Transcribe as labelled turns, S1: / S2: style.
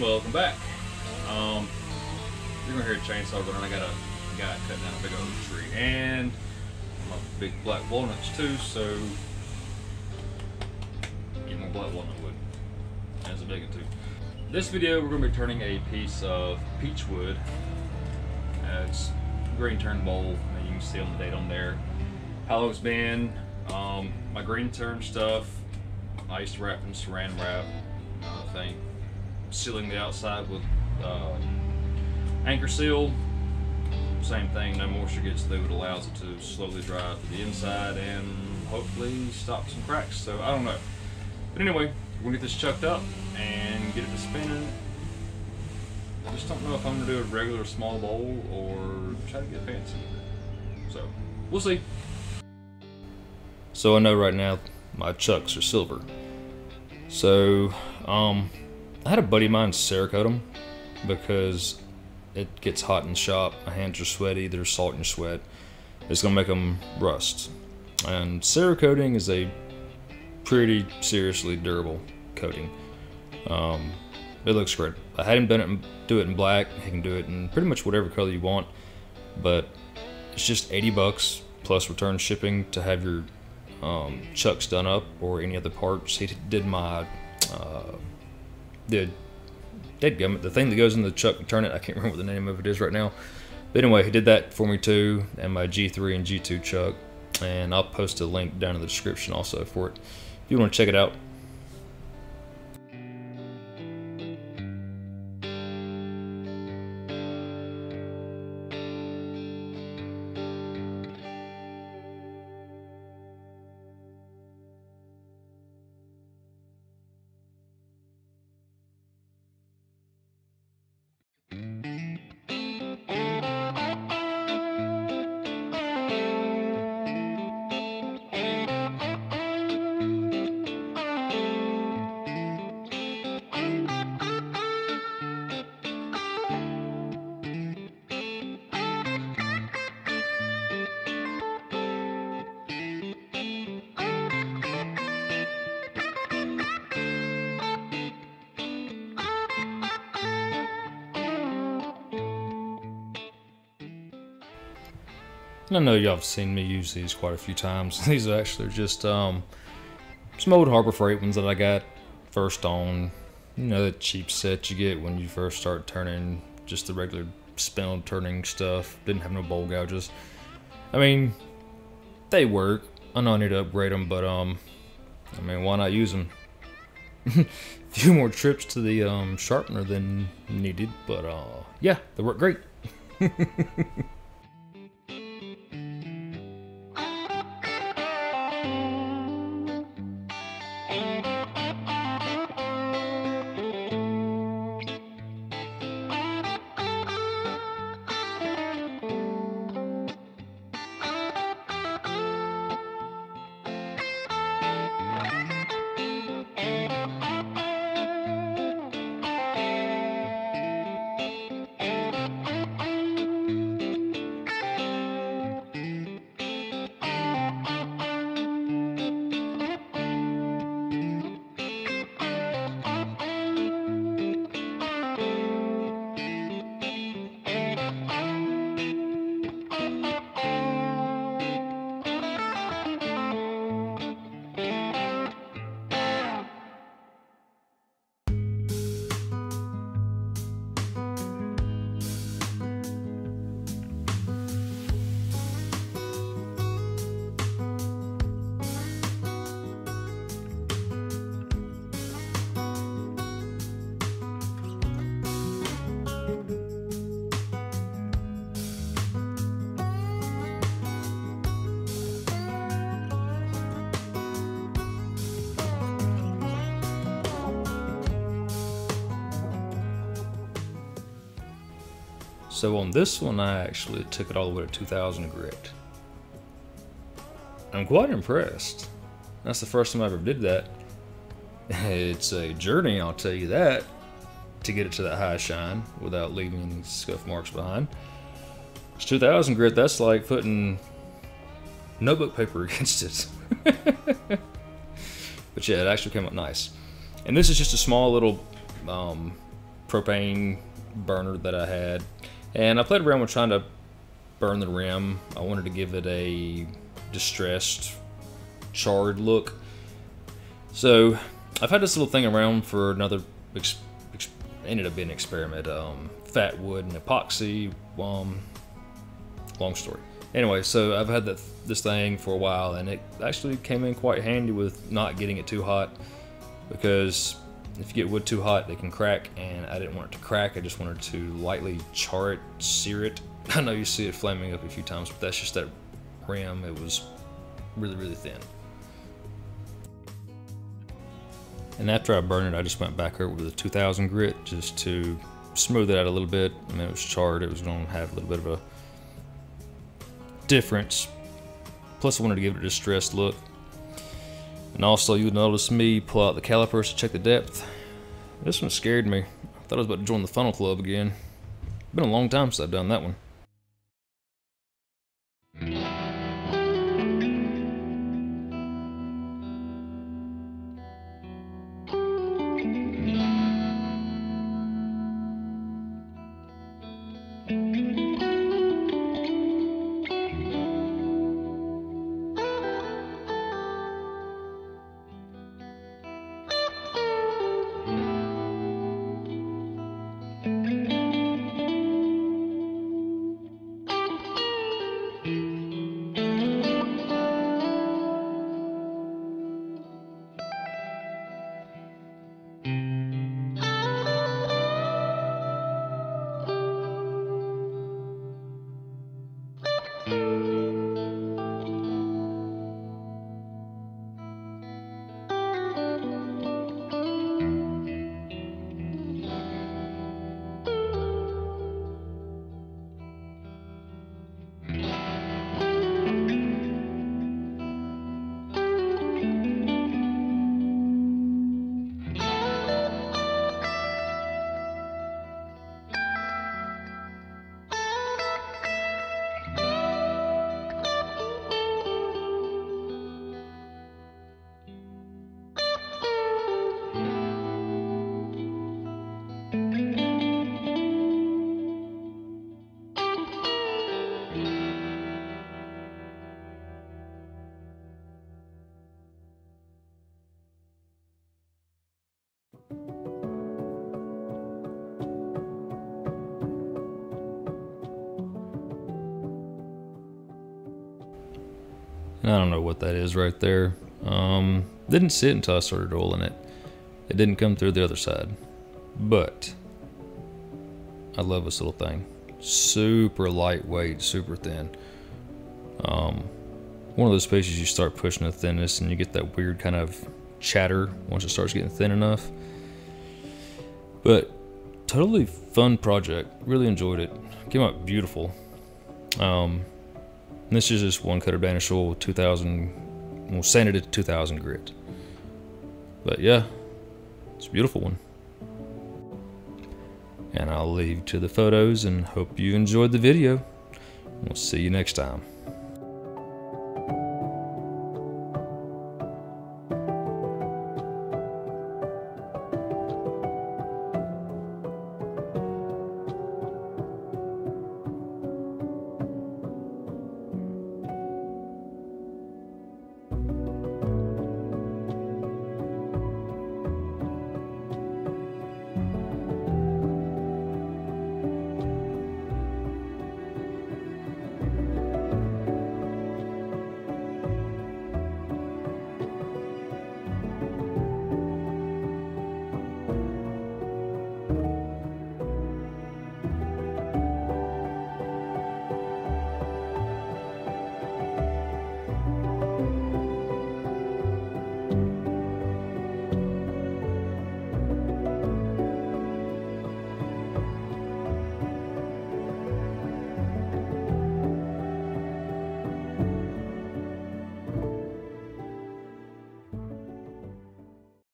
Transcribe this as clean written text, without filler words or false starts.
S1: and welcome back. You're gonna hear a chainsaw going. I got a guy cutting down a big old tree, and my big black walnuts too. So get more black walnut wood. That's a big one too. This video, we're gonna be turning a piece of peach wood. It's green turn bowl, and you can see on the date on there how long it's been. My green turn stuff. I used to wrap in saran wrap. Thing, sealing the outside with anchor seal. Same thing, no moisture gets through. It allows it to slowly dry out to the inside and hopefully stop some cracks. So I don't know, but anyway, we're gonna get this chucked up and get it to spinning. I just don't know if I'm gonna do a regular small bowl or try to get fancy. So we'll see. So I know right now my chucks are silver. So, I had a buddy of mine Cerakote them because it gets hot in the shop. My hands are sweaty, there's salt in your sweat. It's gonna make them rust. And Cerakoting is a pretty seriously durable coating. It looks great. I had him do it in black. He can do it in pretty much whatever color you want, but it's just 80 bucks plus return shipping to have your chucks done up or any other parts. He did my the thing that goes in the chuck to turn it. I can't remember what the name of it is right now, but anyway, he did that for me too, and my G3 and G2 chuck, and I'll post a link down in the description also for it if you want to check it out. And I know y'all have seen me use these quite a few times. These are actually just some old Harbor Freight ones that I got first on, you know, the cheap set you get when you first start turning, just the regular spindle turning stuff. Didn't have no bowl gouges. I mean, they work. I know I need to upgrade them, but I mean, why not use them? A few more trips to the sharpener than needed, but yeah, they work great. So on this one, I actually took it all the way to 2000 grit. I'm quite impressed. That's the first time I ever did that. It's a journey, I'll tell you that, to get it to that high shine without leaving any scuff marks behind. It's 2000 grit, that's like putting notebook paper against it. But yeah, it actually came out nice. And this is just a small little propane burner that I had, and I played around with trying to burn the rim. I wanted to give it a distressed, charred look. So I've had this little thing around for another, ended up being an experiment. Fat wood and epoxy. Long story. Anyway, so I've had this thing for a while, and it actually came in quite handy with not getting it too hot, because if you get wood too hot, they can crack, and I didn't want it to crack. I just wanted to lightly char it, sear it. I know you see it flaming up a few times, but that's just that rim. It was really, really thin. And after I burned it, I just went back over with a 2000 grit just to smooth it out a little bit. I mean, it was charred. It was going to have a little bit of a difference. Plus, I wanted to give it a distressed look. And also, you would notice me pull out the calipers to check the depth. This one scared me. I thought I was about to join the funnel club again. Been a long time since I've done that one. I don't know what that is right there. Didn't see it until I started rolling it. It didn't come through the other side. But I love this little thing. Super lightweight, super thin. One of those pieces you start pushing the thinness and you get that weird kind of chatter once it starts getting thin enough. But totally fun project. Really enjoyed it. Came out beautiful. This is just one coat of Danish oil with 2000, well, sanded it to 2000 grit. But yeah, it's a beautiful one. And I'll leave to the photos and hope you enjoyed the video. We'll see you next time.